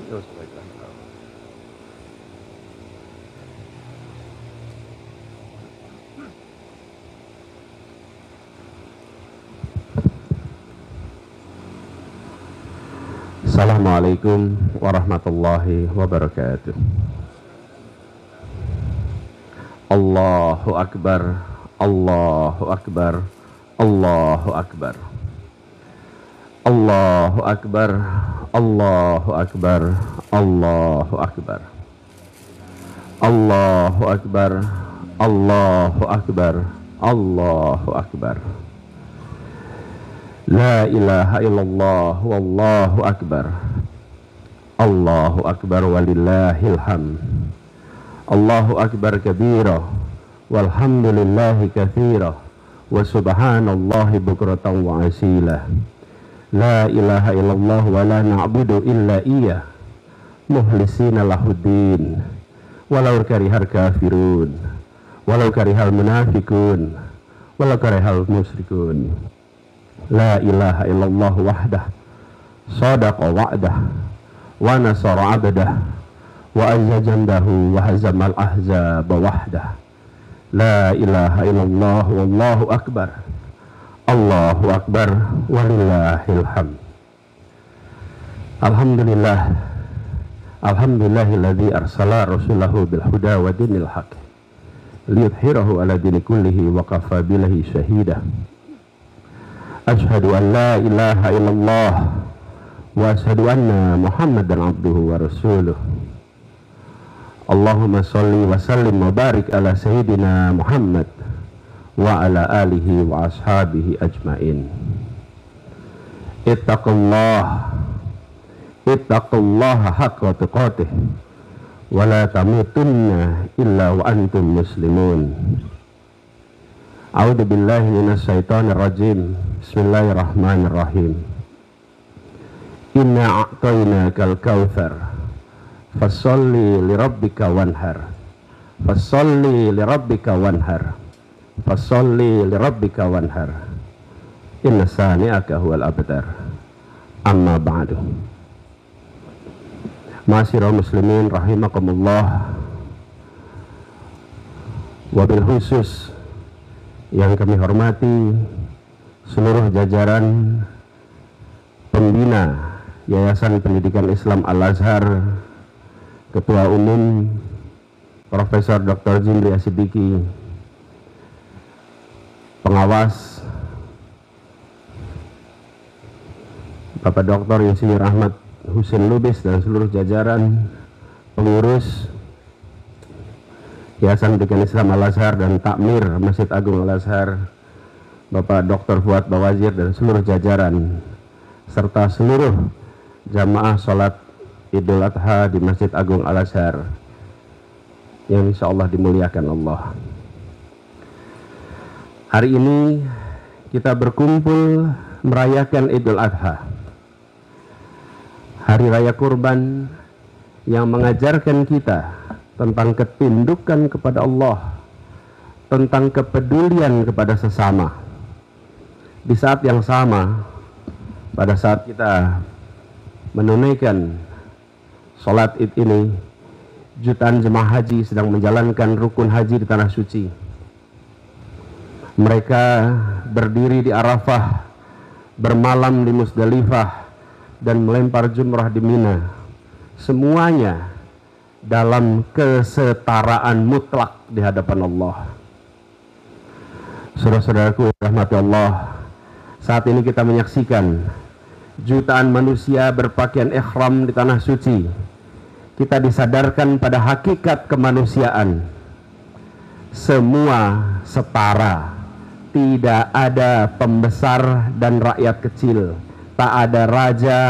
Assalamualaikum warahmatullahi wabarakatuh. Allahu Akbar, Allahu Akbar, Allahu Akbar, Allahu Akbar, Allahu Akbar, Allahu Akbar, Allahu Akbar, Allahu Akbar, Allahu Akbar. La ilaha illallah wallahu akbar. Allahu akbar walillahil hamd. Allahu akbar kabira walhamdulillahi katsira wa subhanallahi bukratan wa asila. La ilaha illallah wa la na'budu illa iyyah mukhlisina lahuddin walau karihal kafirun walau karihal munafiqun walau karihal musyrikun. La ilaha illallah wahdah sadaqa wa'dah wa nasara 'abdah wa azza jandahu wa hazamal ahzaba wahdah. La ilaha illallah wallahu akbar. Allahu akbar walillahil hamd. Alhamdulillah, alhamdulillahilladzi arsala rasulahu bil huda wa dinil haqq liyudhhirahu ala dini kullihi wa kafa billahi shahida. Ashhadu an la ilaha illallah wa ashhadu anna Muhammadan abduhu wa rasuluh. Allahumma salli wa sallim wa barik ala sayyidina Muhammad wa ala alihi wa ashabihi ajmain. Ittaqullaha haqqa tuqatih wa la tamutunna illa wa antum muslimun. A'udzu billahi minasy syaithanir rajim. Bismillahirrahmanirrahim. Inna a'tainakal kautsar fasholli lirabbika wanhar. Fasholli lirabbika wanhar. Fasholli lirabbika wanhar. Inna sani'aka huwal abtar. Amma ba'du. Ma'asyiral muslimin rahimakumullah. Wabil khusus yang kami hormati seluruh jajaran pembina Yayasan Pendidikan Islam Al-Azhar, Ketua Umum Profesor Dr. Jimri Asidiki, pengawas Bapak Dr. Insinyur Ahmad Husin Lubis dan seluruh jajaran pengurus Yayasan Pendidikan Islam Al-Azhar dan Takmir Masjid Agung Al-Azhar, Bapak Dr. Fuad Bawazir dan seluruh jajaran, serta seluruh jamaah sholat Idul Adha di Masjid Agung Al-Azhar yang insya Allah dimuliakan Allah. Hari ini kita berkumpul merayakan Idul Adha, Hari Raya Kurban yang mengajarkan kita tentang ketundukan kepada Allah, tentang kepedulian kepada sesama. Di saat yang sama, pada saat kita menunaikan sholat Id ini, jutaan jemaah haji sedang menjalankan rukun haji di Tanah Suci. Mereka berdiri di Arafah, bermalam di Musdalifah, dan melempar jumrah di Mina. Semuanya dalam kesetaraan mutlak di hadapan Allah. Saudara-saudaraku rahmati Allah, saat ini kita menyaksikan jutaan manusia berpakaian ihram di Tanah Suci. Kita disadarkan pada hakikat kemanusiaan. Semua setara, tidak ada pembesar dan rakyat kecil, tak ada raja,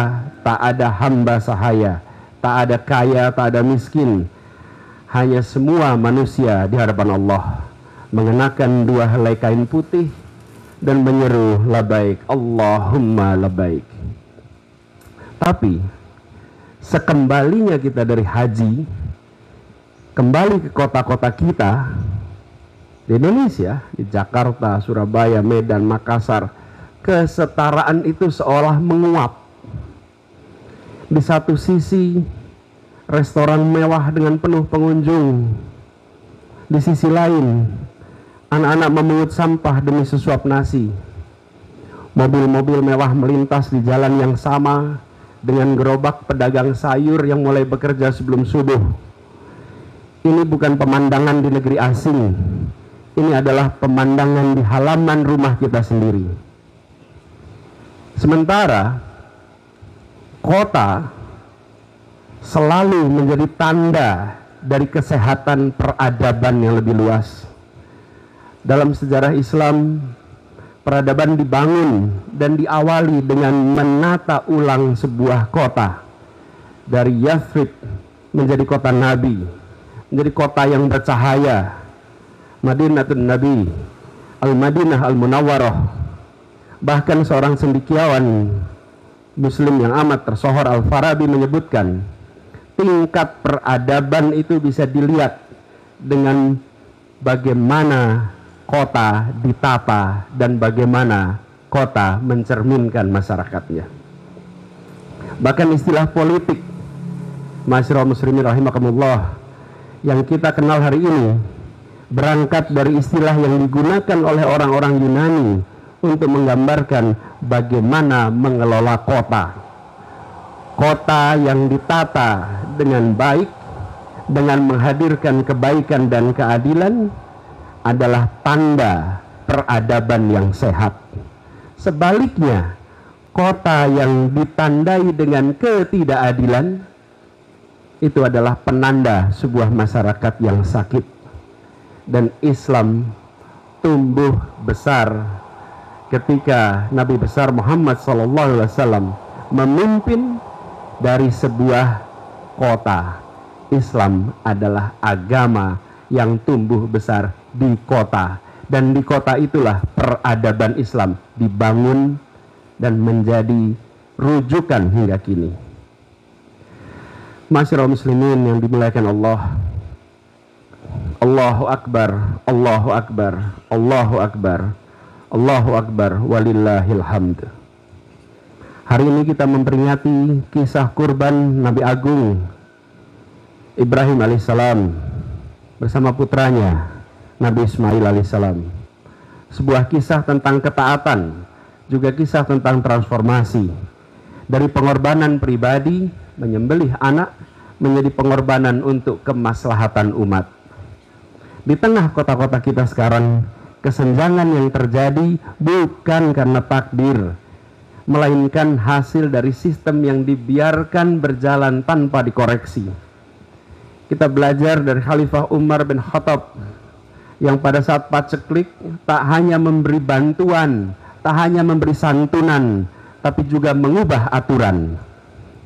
tak ada hamba sahaya, tak ada kaya, tak ada miskin. Hanya semua manusia di hadapan Allah mengenakan dua helai kain putih dan menyeru labaik Allahumma labaik. Tapi sekembalinya kita dari haji, kembali ke kota-kota kita di Indonesia, di Jakarta, Surabaya, Medan, Makassar, kesetaraan itu seolah menguap. Di satu sisi restoran mewah dengan penuh pengunjung. Di sisi lain, anak-anak memungut sampah demi sesuap nasi. Mobil-mobil mewah melintas di jalan yang sama dengan gerobak pedagang sayur yang mulai bekerja sebelum subuh. Ini bukan pemandangan di negeri asing. Ini adalah pemandangan di halaman rumah kita sendiri. Sementara kota selalu menjadi tanda dari kesehatan peradaban yang lebih luas. Dalam sejarah Islam, peradaban dibangun dan diawali dengan menata ulang sebuah kota. Dari Yathrib menjadi kota Nabi, menjadi kota yang bercahaya, Madinatun Nabi, Al-Madinah Al-Munawwarah. Bahkan seorang cendekiawan Muslim yang amat tersohor, Al-Farabi, menyebutkan tingkat peradaban itu bisa dilihat dengan bagaimana kota ditata dan bagaimana kota mencerminkan masyarakatnya. Bahkan istilah politik, Ma'asyiral muslimin rahimakumullah, yang kita kenal hari ini berangkat dari istilah yang digunakan oleh orang-orang Yunani untuk menggambarkan bagaimana mengelola kota. Kota yang ditata dengan baik, dengan menghadirkan kebaikan dan keadilan, adalah tanda peradaban yang sehat. Sebaliknya, kota yang ditandai dengan ketidakadilan, itu adalah penanda sebuah masyarakat yang sakit. Dan Islam tumbuh besar ketika Nabi besar Muhammad SAW memimpin dari sebuah kota. Islam adalah agama yang tumbuh besar di kota, dan di kota itulah peradaban Islam dibangun dan menjadi rujukan hingga kini. Ma'asyiral muslimin yang dimuliakan Allah, Allahu Akbar, Allahu Akbar, Allahu Akbar, Allahu Akbar, walillahil hamd. Hari ini kita memperingati kisah kurban Nabi Agung Ibrahim alaihissalam bersama putranya Nabi Ismail alaihissalam. Sebuah kisah tentang ketaatan, juga kisah tentang transformasi. Dari pengorbanan pribadi, menyembelih anak, menjadi pengorbanan untuk kemaslahatan umat. Di tengah kota-kota kita sekarang, kesenjangan yang terjadi bukan karena takdir, melainkan hasil dari sistem yang dibiarkan berjalan tanpa dikoreksi. Kita belajar dari Khalifah Umar bin Khattab yang pada saat paceklik tak hanya memberi bantuan, tak hanya memberi santunan, tapi juga mengubah aturan.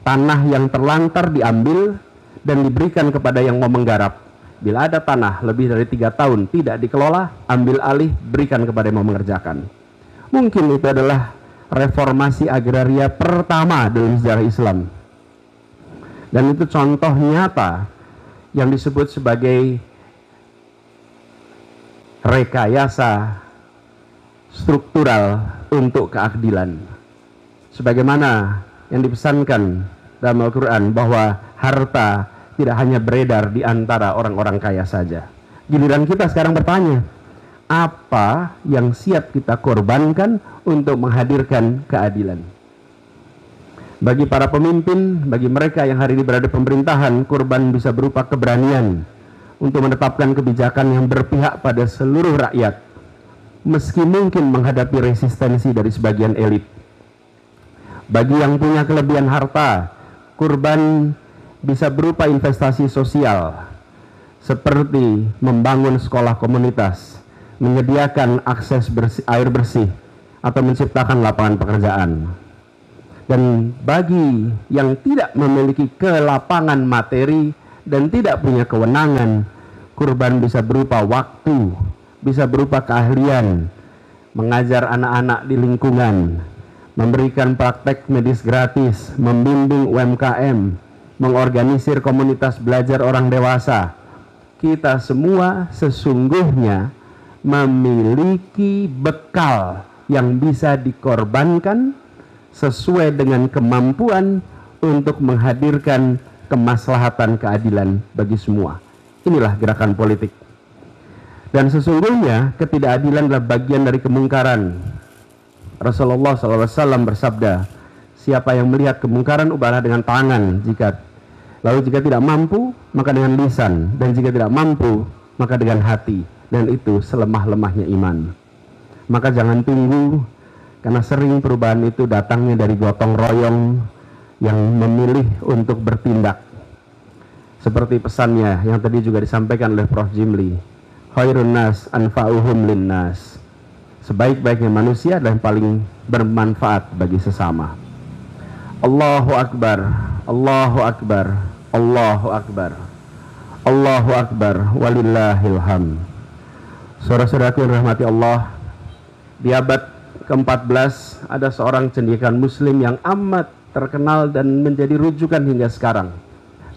Tanah yang terlantar diambil dan diberikan kepada yang mau menggarap. Bila ada tanah lebih dari 3 tahun tidak dikelola, ambil alih, berikan kepada yang mau mengerjakan. Mungkin itu adalah reformasi agraria pertama dalam sejarah Islam. Dan itu contoh nyata yang disebut sebagai rekayasa struktural untuk keadilan. Sebagaimana yang dipesankan dalam Al-Quran bahwa harta tidak hanya beredar di antara orang-orang kaya saja. Giliran kita sekarang bertanya, apa yang siap kita korbankan untuk menghadirkan keadilan? Bagi para pemimpin, bagi mereka yang hari ini berada di pemerintahan, kurban bisa berupa keberanian untuk menetapkan kebijakan yang berpihak pada seluruh rakyat, meski mungkin menghadapi resistensi dari sebagian elit. Bagi yang punya kelebihan harta, kurban bisa berupa investasi sosial, seperti membangun sekolah komunitas, menyediakan akses air bersih, atau menciptakan lapangan pekerjaan. Dan bagi yang tidak memiliki kelapangan materi dan tidak punya kewenangan, kurban bisa berupa waktu, bisa berupa keahlian, mengajar anak-anak di lingkungan, memberikan praktek medis gratis, membimbing UMKM, mengorganisir komunitas belajar orang dewasa. Kita semua sesungguhnya memiliki bekal yang bisa dikorbankan sesuai dengan kemampuan untuk menghadirkan kemaslahatan, keadilan bagi semua. Inilah gerakan politik. Dan sesungguhnya ketidakadilan adalah bagian dari kemungkaran. Rasulullah SAW bersabda, siapa yang melihat kemungkaran ubahlah dengan tangan, lalu jika tidak mampu maka dengan lisan, dan jika tidak mampu maka dengan hati, dan itu selemah-lemahnya iman. Maka jangan tunggu, karena sering perubahan itu datangnya dari gotong royong yang memilih untuk bertindak. Seperti pesannya yang tadi juga disampaikan oleh Prof. Jimli, khairun nas anfa'uhum linnas. Sebaik-baiknya manusia dan paling bermanfaat bagi sesama. Allahu Akbar, Allahu Akbar, Allahu Akbar, Allahu Akbar, walillahil hamd. Saudara-saudaraku yang rahmati Allah, di abad ke-14 ada seorang cendekiawan muslim yang amat terkenal dan menjadi rujukan hingga sekarang.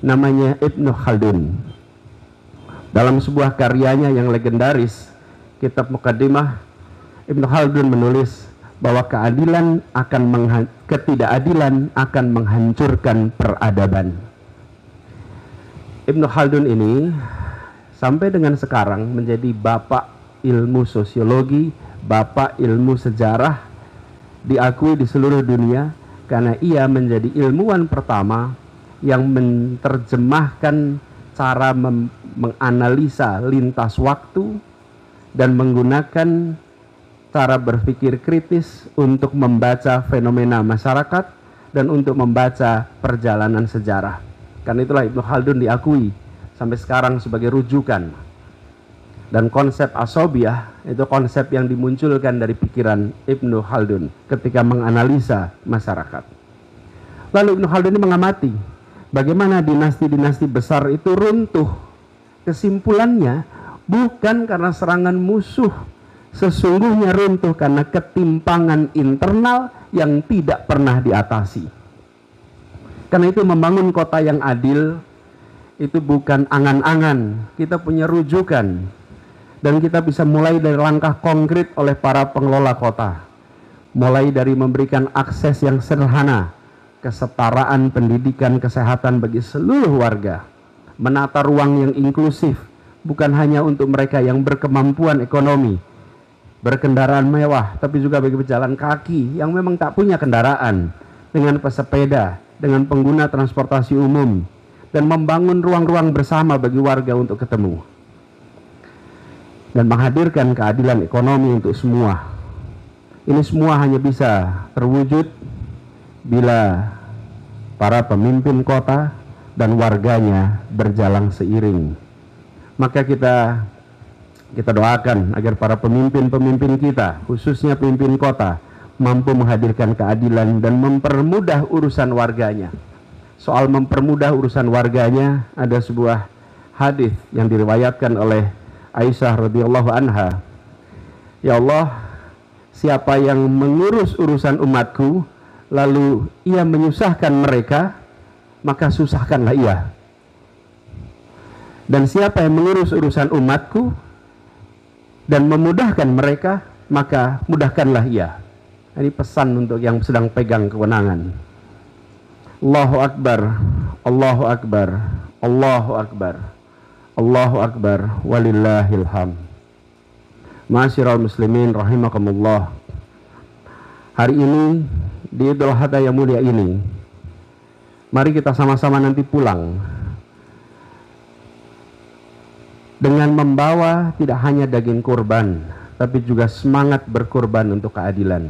Namanya Ibnu Khaldun. Dalam sebuah karyanya yang legendaris, kitab Muqaddimah, Ibnu Khaldun menulis bahwa ketidakadilan akan menghancurkan peradaban. Ibnu Khaldun ini sampai dengan sekarang menjadi bapak ilmu sosiologi, bapak ilmu sejarah, diakui di seluruh dunia karena ia menjadi ilmuwan pertama yang menerjemahkan cara menganalisa lintas waktu dan menggunakan cara berpikir kritis untuk membaca fenomena masyarakat dan untuk membaca perjalanan sejarah. Karena itulah Ibnu Khaldun diakui sampai sekarang sebagai rujukan. Dan konsep asobiyah itu konsep yang dimunculkan dari pikiran Ibnu Khaldun ketika menganalisa masyarakat. Lalu Ibnu Khaldun ini mengamati bagaimana dinasti-dinasti besar itu runtuh. Kesimpulannya bukan karena serangan musuh, sesungguhnya runtuh karena ketimpangan internal yang tidak pernah diatasi. Karena itu membangun kota yang adil itu bukan angan-angan, kita punya rujukan. Dan kita bisa mulai dari langkah konkret oleh para pengelola kota. Mulai dari memberikan akses yang sederhana, kesetaraan pendidikan, kesehatan bagi seluruh warga. Menata ruang yang inklusif, bukan hanya untuk mereka yang berkemampuan ekonomi, berkendaraan mewah, tapi juga bagi pejalan kaki yang memang tak punya kendaraan, dengan pesepeda, dengan pengguna transportasi umum, dan membangun ruang-ruang bersama bagi warga untuk ketemu. Dan menghadirkan keadilan ekonomi untuk semua. Ini semua hanya bisa terwujud bila para pemimpin kota dan warganya berjalan seiring. Maka kita doakan agar para pemimpin-pemimpin kita, khususnya pemimpin kota, mampu menghadirkan keadilan dan mempermudah urusan warganya. Soal mempermudah urusan warganya, ada sebuah hadis yang diriwayatkan oleh Aisyah radhiyallahu anha. Ya Allah, siapa yang mengurus urusan umatku lalu ia menyusahkan mereka, maka susahkanlah ia. Dan siapa yang mengurus urusan umatku dan memudahkan mereka, maka mudahkanlah ia. Ini pesan untuk yang sedang pegang kewenangan. Allahu Akbar, Allahu Akbar, Allahu Akbar, Allahu Akbar, walillahil hamd. Ma'asyiral muslimin rahimakumullah. Hari ini di Idul Adha yang mulia ini, mari kita sama-sama nanti pulang dengan membawa tidak hanya daging kurban, tapi juga semangat berkurban untuk keadilan.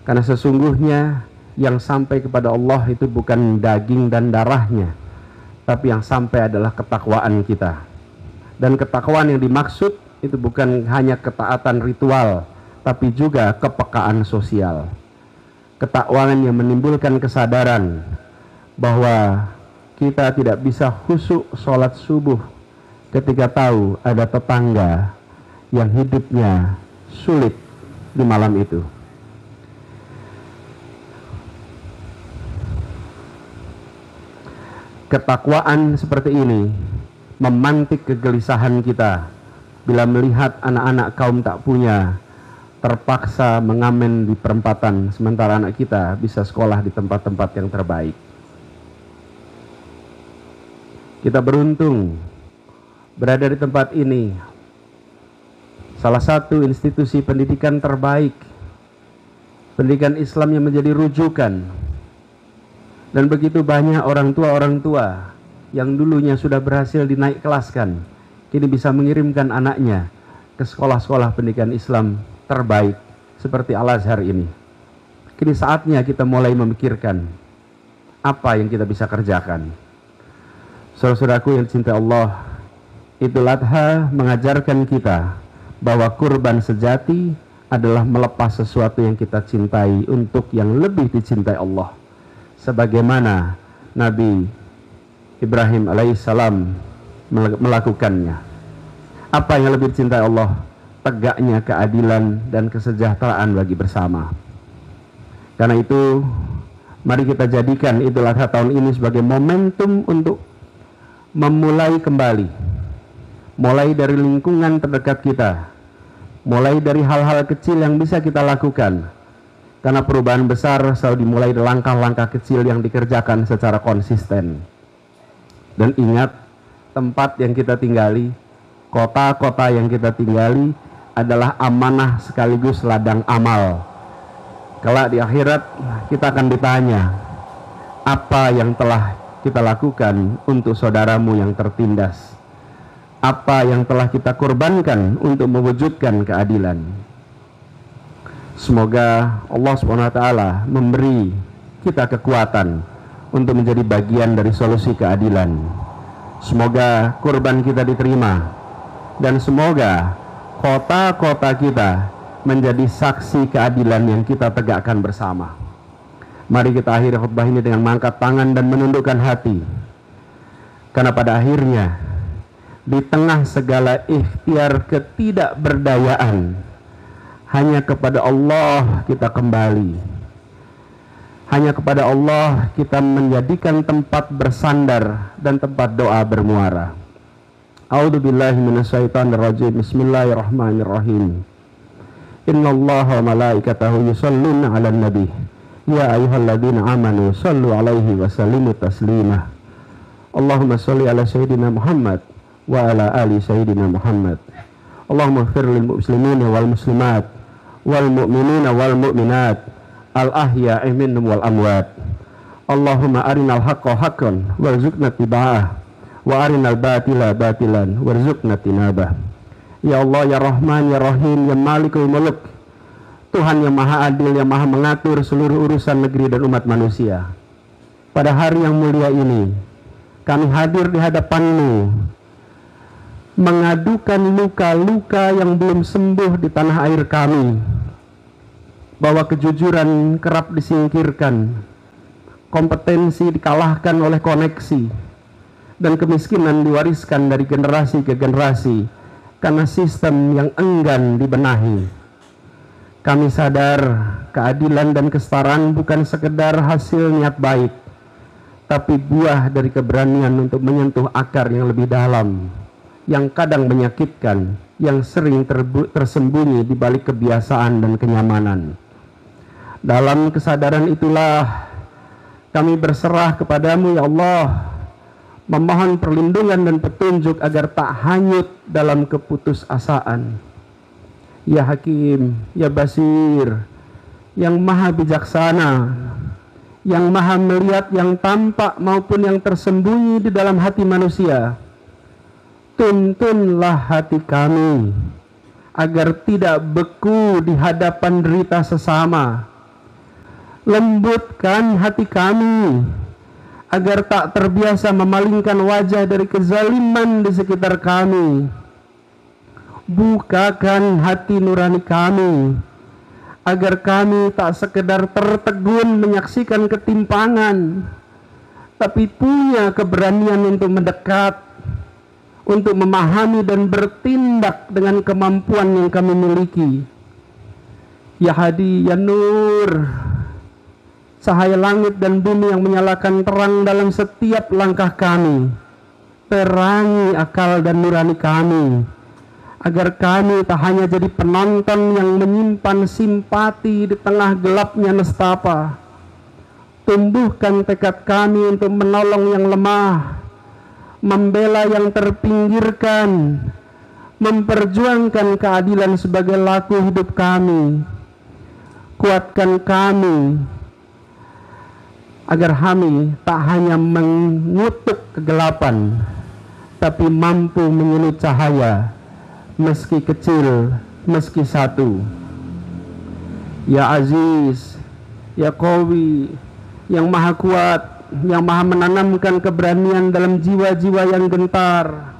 Karena sesungguhnya yang sampai kepada Allah itu bukan daging dan darahnya, tapi yang sampai adalah ketakwaan kita. Dan ketakwaan yang dimaksud itu bukan hanya ketaatan ritual, tapi juga kepekaan sosial. Ketakwaan yang menimbulkan kesadaran bahwa kita tidak bisa khusyuk sholat subuh ketika tahu ada tetangga yang hidupnya sulit di malam itu. Ketakwaan seperti ini memantik kegelisahan kita bila melihat anak-anak kaum tak punya terpaksa mengamen di perempatan, sementara anak kita bisa sekolah di tempat-tempat yang terbaik. Kita beruntung berada di tempat ini, salah satu institusi pendidikan terbaik, pendidikan Islam yang menjadi rujukan. Dan begitu banyak orang tua yang dulunya sudah berhasil dinaik kelaskan, kini bisa mengirimkan anaknya ke sekolah-sekolah pendidikan Islam terbaik seperti Al-Azhar ini. Kini saatnya kita mulai memikirkan apa yang kita bisa kerjakan. Saudara-saudaraku yang dicintai Allah, Idul Adha mengajarkan kita bahwa kurban sejati adalah melepas sesuatu yang kita cintai untuk yang lebih dicintai Allah, sebagaimana Nabi Ibrahim alaihissalam melakukannya. Apa yang lebih dicintai Allah? Tegaknya keadilan dan kesejahteraan bagi bersama. Karena itu, mari kita jadikan Idul Adha tahun ini sebagai momentum untuk memulai kembali, mulai dari lingkungan terdekat kita, mulai dari hal-hal kecil yang bisa kita lakukan, karena perubahan besar selalu dimulai dari langkah-langkah kecil yang dikerjakan secara konsisten. Dan ingat, tempat yang kita tinggali, kota-kota yang kita tinggali adalah amanah sekaligus ladang amal. Kelak di akhirat kita akan ditanya, apa yang telah kita lakukan untuk saudaramu yang tertindas? Apa yang telah kita korbankan untuk mewujudkan keadilan? Semoga Allah SWT memberi kita kekuatan untuk menjadi bagian dari solusi keadilan. Semoga kurban kita diterima, dan semoga kota-kota kita menjadi saksi keadilan yang kita tegakkan bersama. Mari kita akhiri khutbah ini dengan mengangkat tangan dan menundukkan hati, karena pada akhirnya di tengah segala ikhtiar ketidakberdayaan, hanya kepada Allah kita kembali. Hanya kepada Allah kita menjadikan tempat bersandar dan tempat doa bermuara. A'udzubillahi minasyaitonirrajim. Bismillahirrahmanirrahim. Innallaha wa malaikatahu yusholluna 'alan nabi. Ya ayyuhalladzina amanu shallu 'alaihi wa sallimu taslima. Allahumma shalli 'ala sayyidina Muhammad wa 'ala ali sayyidina Muhammad. Allahumma ighfir lil muslimina wal muslimat wal mu'minina wal mu'minat al ahya'i minhum wal amwat. Allahumma arinal haqqa haqqan warzuqna tiba'ah wa arinal batila batilan warzuqna tinabah. Ya Allah, ya Rahman, ya Rahim, ya Malikul Muluk, Tuhan yang maha adil, yang maha mengatur seluruh urusan negeri dan umat manusia. Pada hari yang mulia ini, kami hadir di hadapan-Mu, mengadukan luka-luka yang belum sembuh di tanah air kami, bahwa kejujuran kerap disingkirkan, kompetensi dikalahkan oleh koneksi, dan kemiskinan diwariskan dari generasi ke generasi karena sistem yang enggan dibenahi. Kami sadar keadilan dan kesetaraan bukan sekedar hasil niat baik, tapi buah dari keberanian untuk menyentuh akar yang lebih dalam, yang kadang menyakitkan, yang sering tersembunyi di balik kebiasaan dan kenyamanan. Dalam kesadaran itulah kami berserah kepadamu, ya Allah, memohon perlindungan dan petunjuk agar tak hanyut dalam keputusasaan. Ya Hakim, ya Basir, yang maha bijaksana, yang maha melihat yang tampak maupun yang tersembunyi di dalam hati manusia, tuntunlah hati kami agar tidak beku di hadapan derita sesama. Lembutkan hati kami agar tak terbiasa memalingkan wajah dari kezaliman di sekitar kami. Bukakan hati nurani kami agar kami tak sekedar tertegun menyaksikan ketimpangan, tapi punya keberanian untuk mendekat, untuk memahami dan bertindak dengan kemampuan yang kami miliki. Ya Hadi, ya Nur, cahaya langit dan bumi yang menyalakan terang dalam setiap langkah kami, terangi akal dan nurani kami, agar kami tak hanya jadi penonton yang menyimpan simpati di tengah gelapnya nestapa. Tumbuhkan tekad kami untuk menolong yang lemah, membela yang terpinggirkan, memperjuangkan keadilan sebagai laku hidup kami. Kuatkan kami agar kami tak hanya mengutuk kegelapan, tapi mampu menyulut cahaya, meski kecil, meski satu. Ya Aziz, Ya Qawi, yang maha kuat, yang maha menanamkan keberanian dalam jiwa-jiwa yang gentar.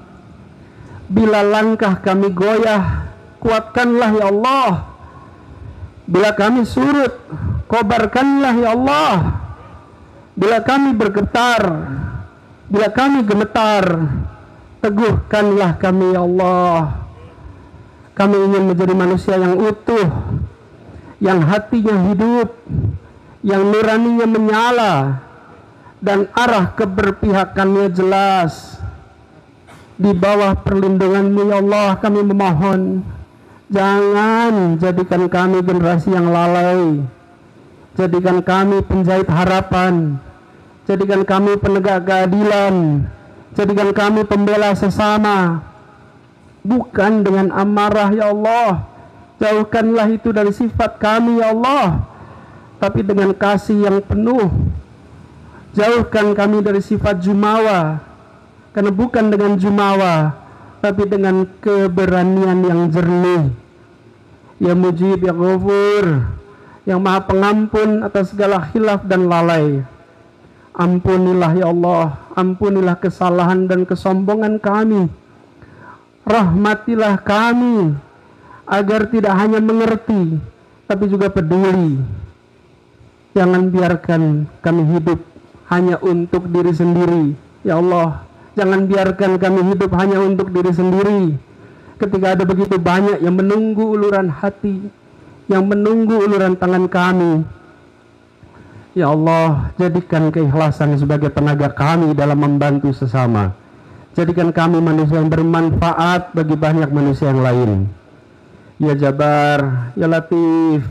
Bila langkah kami goyah, kuatkanlah ya Allah. Bila kami surut, kobarkanlah ya Allah. Bila kami bergetar, bila kami gemetar, teguhkanlah kami ya Allah. Kami ingin menjadi manusia yang utuh, yang hatinya hidup, yang nuraninya menyala, dan arah keberpihakannya jelas. Di bawah perlindungan-Mu ya Allah kami memohon, jangan jadikan kami generasi yang lalai. Jadikan kami penjahit harapan. Jadikan kami penegak keadilan. Jadikan kami pembela sesama. Bukan dengan amarah ya Allah. Jauhkanlah itu dari sifat kami ya Allah. Tapi dengan kasih yang penuh. Jauhkan kami dari sifat jumawa. Karena bukan dengan jumawa, tapi dengan keberanian yang jernih. Ya Mujib, Ya Ghafur, yang maha pengampun atas segala khilaf dan lalai. Ampunilah ya Allah, ampunilah kesalahan dan kesombongan kami. Rahmatilah kami, agar tidak hanya mengerti, tapi juga peduli. Jangan biarkan kami hidup hanya untuk diri sendiri. Ya Allah, jangan biarkan kami hidup hanya untuk diri sendiri. Ketika ada begitu banyak yang menunggu uluran hati, yang menunggu uluran tangan kami. Ya Allah, jadikan keikhlasan sebagai tenaga kami dalam membantu sesama. Jadikan kami manusia yang bermanfaat bagi banyak manusia yang lain. Ya Jabar, Ya Latif,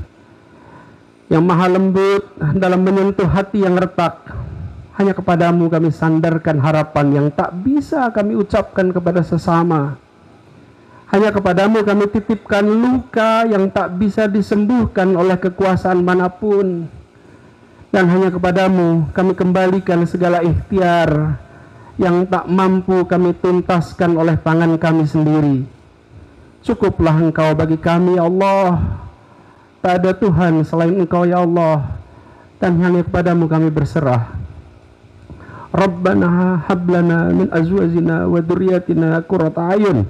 yang maha lembut dalam menyentuh hati yang retak. Hanya kepadamu kami sandarkan harapan yang tak bisa kami ucapkan kepada sesama. Hanya kepadamu kami titipkan luka yang tak bisa disembuhkan oleh kekuasaan manapun. Dan hanya kepadamu kami kembalikan segala ikhtiar yang tak mampu kami tuntaskan oleh tangan kami sendiri. Cukuplah Engkau bagi kami ya Allah. Tak ada Tuhan selain Engkau ya Allah. Dan hanya kepadamu kami berserah. Rabbana hablana min azwajina wa dzurriyyatina qurrata a'yun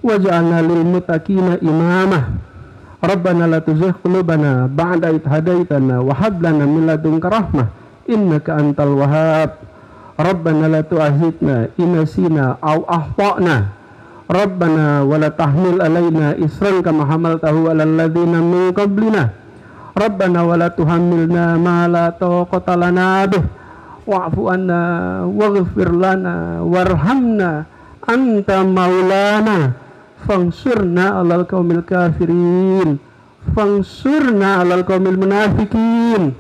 waj'alna lil muttaqina imama. Rabbana la tuzigh qulubana ba'da idh hadaitana wa hab lana min ladunka rahmah innaka antal wahhab. Rabbana la tu'akhidhna in nasina aw akhtana. Rabbana wa la tahmil alaina isran kama hamaltahu 'alal ladzina min qablina. Rabbana wa la tuhammilna ma la taqata lana bih. Wa'fu anna waghfir lana warhamna anta maulana fangsurna alal qaumil kafirin fangsurna alal qaumil munafikin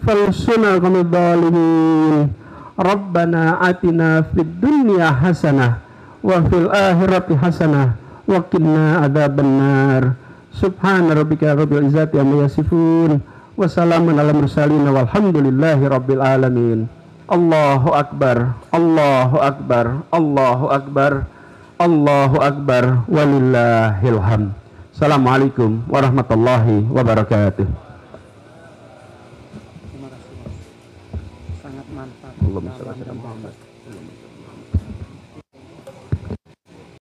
fangsurna alal qaumil zalimin. Rabbana atina fid dunya hasanah wa fil akhirati hasanah wa qina adzabannar. Subhana rabbika rabbil izzati amma yasifun wa salamun alal mursalin walhamdulillahi rabbil alamin. Allahu akbar, Allahu akbar, Allahu akbar, Allahu akbar, walillahil hamd. Assalamualaikum warahmatullahi wabarakatuh. Terima kasih. Sangat mantap. Allahumma shalli ala Muhammad.